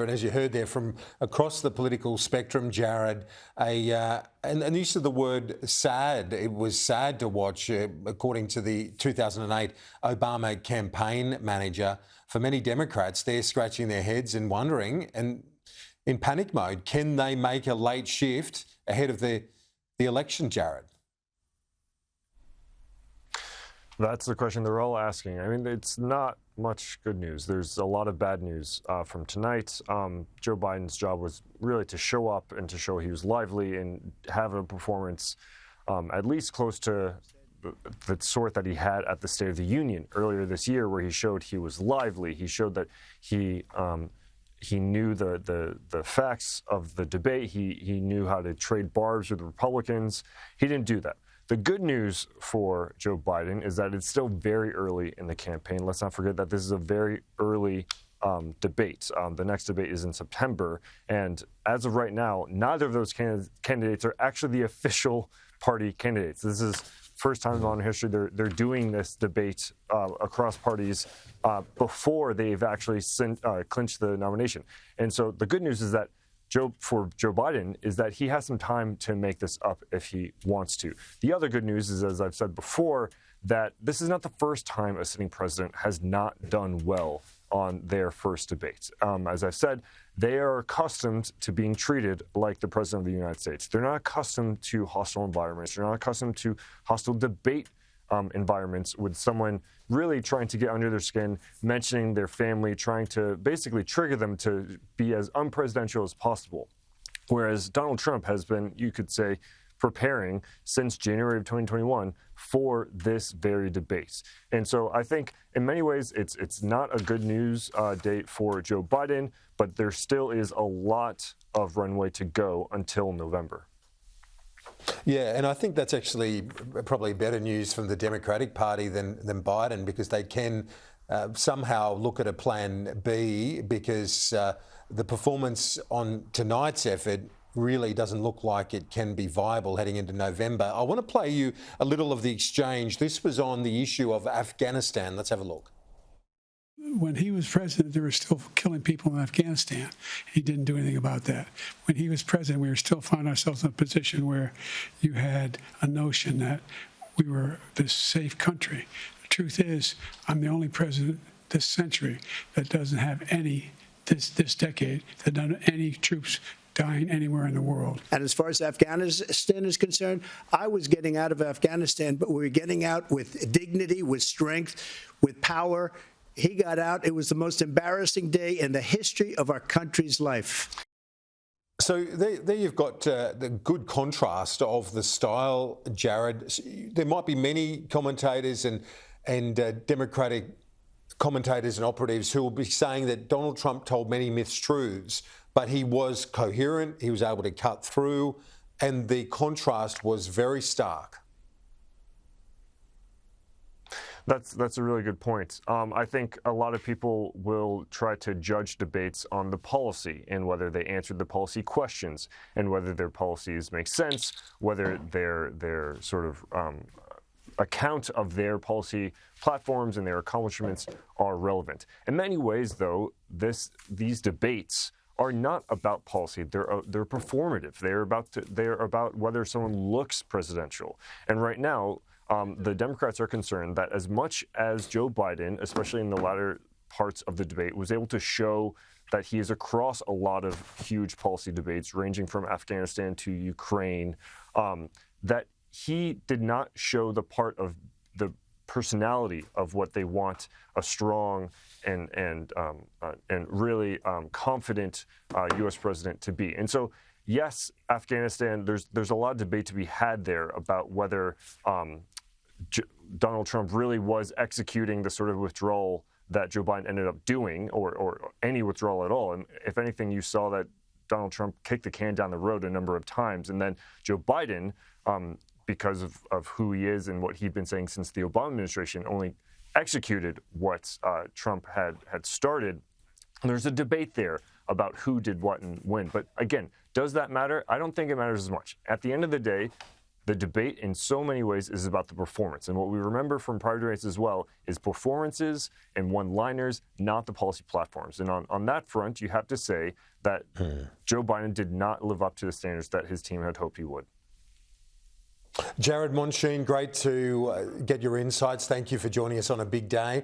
And as you heard there from across the political spectrum, Jared, and use of the word sad. It was sad to watch, according to the 2008 Obama campaign manager. For many Democrats, they're scratching their heads and wondering, and in panic mode, can they make a late shift ahead of the election, Jared? That's the question they're all asking. I mean, it's not much good news. There's a lot of bad news from tonight. Joe Biden's job was really to show up and to show he was lively and have a performance at least close to the sort that he had at the State of the Union earlier this year, where he showed he was lively. He showed that he knew the facts of the debate. He knew how to trade barbs with Republicans. He didn't do that. The good news for Joe Biden is that it's still very early in the campaign. Let's not forget that this is a very early debate. The next debate is in September. And as of right now, neither of those candidates are actually the official party candidates. This is first time in modern history they're doing this debate across parties before they've actually clinched the nomination. And so the good news is that for Joe Biden is that he has some time to make this up if he wants to. The other good news is, as I've said before, that this is not the first time a sitting president has not done well on their first debate. As I've said, they are accustomed to being treated like the president of the United States. They're not accustomed to hostile environments. They're not accustomed to hostile debate environments with someone really trying to get under their skin, mentioning their family, trying to basically trigger them to be as unpresidential as possible. Whereas Donald Trump has been, you could say, preparing since January of 2021 for this very debate. And so I think in many ways it's not a good news date for Joe Biden, but there still is a lot of runway to go until November. Yeah, and I think that's actually probably better news from the Democratic Party than Biden, because they can somehow look at a plan B, because the performance on tonight's effort really doesn't look like it can be viable heading into November. I want to play you a little of the exchange. This was on the issue of Afghanistan. Let's have a look. When he was president, they were still killing people in Afghanistan. He didn't do anything about that. When he was president, we were still finding ourselves in a position where you had a notion that we were this safe country. The truth is, I'm the only president this century that doesn't have this decade, that doesn't have any troops dying anywhere in the world. And as far as Afghanistan is concerned, I was getting out of Afghanistan, but we were getting out with dignity, with strength, with power. He got out. It was the most embarrassing day in the history of our country's life. So there you've got the good contrast of the style, Jared. There might be many commentators and Democratic commentators and operatives who will be saying that Donald Trump told many mistruths, but he was coherent, he was able to cut through, and the contrast was very stark. That's a really good point. I think a lot of people will try to judge debates on the policy and whether they answered the policy questions and whether their policies make sense, whether their sort of account of their policy platforms and their accomplishments are relevant. In many ways, though, these debates are not about policy. They're performative. They're about whether someone looks presidential. And right now, the Democrats are concerned that as much as Joe Biden, especially in the latter parts of the debate, was able to show that he is across a lot of huge policy debates, ranging from Afghanistan to Ukraine, that he did not show the part of the personality of what they want a strong and really confident U.S. president to be. And so, yes, Afghanistan, there's a lot of debate to be had there about whether Donald Trump really was executing the sort of withdrawal that Joe Biden ended up doing, or any withdrawal at all. And if anything, you saw that Donald Trump kicked the can down the road a number of times. And then Joe Biden, because of who he is and what he'd been saying since the Obama administration, only executed what Trump had started. There's a debate there about who did what and when. But again, does that matter? I don't think it matters as much. At the end of the day, the debate in so many ways is about the performance. And what we remember from prior debates as well is performances and one-liners, not the policy platforms. And on that front, you have to say that Joe Biden did not live up to the standards that his team had hoped he would. Jared Mondschein, great to get your insights. Thank you for joining us on a big day.